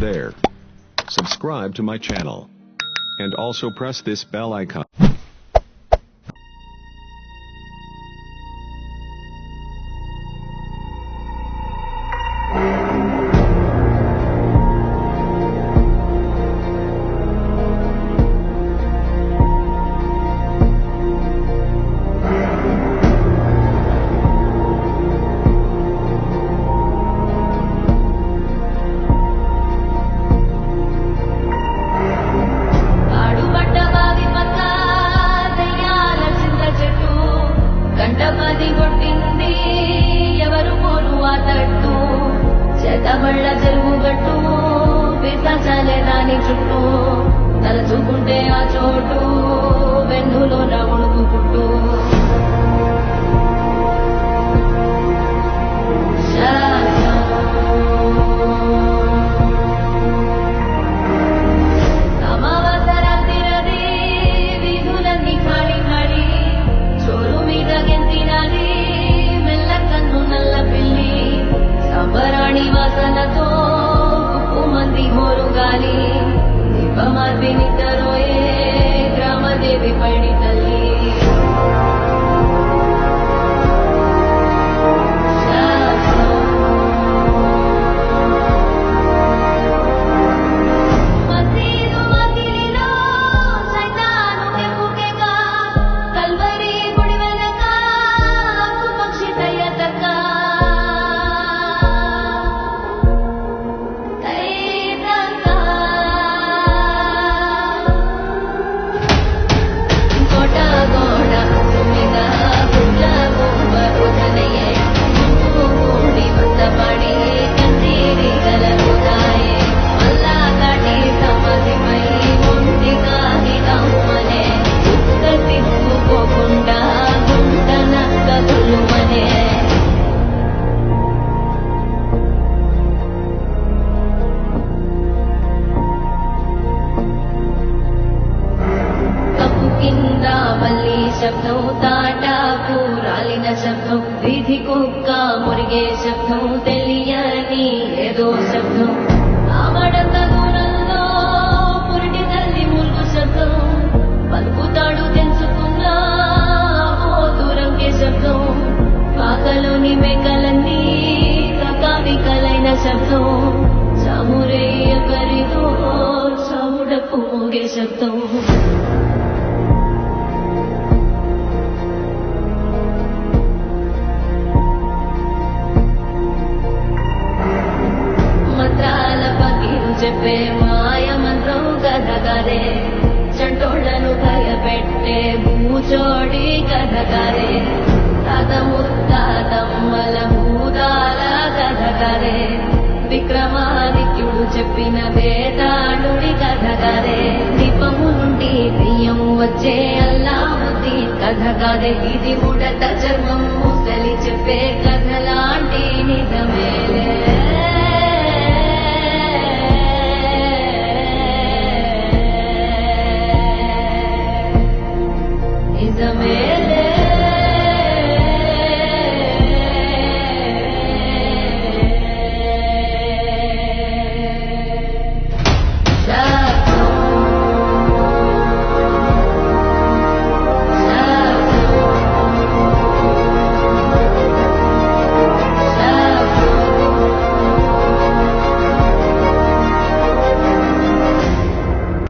there. Subscribe to my channel. And also press this bell icon. తలచుకుంటే ఆ చోటు వెన్నులో నవ్వుకు పుట్టు అమావాసరాత్రిరది వీధులన్నీ ఖాళీ ఖాళీ చోరు మీద గెంతినది మెల్ల కన్ను నల్ల పిల్లి సంబరాణి వాసనతో మంది మోరు గాలి దీపమార్పినిద్దరోయే గ్రామదేవి పైడి తల్లి శబ్దం తాటాకు రాలిన శబ్దం వీధి కుక్క మురిగే శబ్దం తెలియని ఏదో శబ్దం ఆమడంత దూరంలో పురిటి తల్లి మురుగు శబ్దం పలుకుతాడు తెంచుకున్న ఓ దూరంకే శబ్దం పాకలోని మేకలన్నీ కకావికలైన శబ్దం సామురేయ కరిదో సాముడపు మోగే శబ్దం చెప్పే మాయ మంత్రం కథగారే చంటోళ్లను భయపెట్టే భూచోడి కథగారే తాత ముత్తాతమ్మల భూతాల కథగారే విక్రమాదిత్యుడు చెప్పిన వేదాళుడి కథగారే దీపము నుండి బియ్యం వచ్చే అల్లావుద్దీన్ కథగారే ఇది ఉడత చర్మం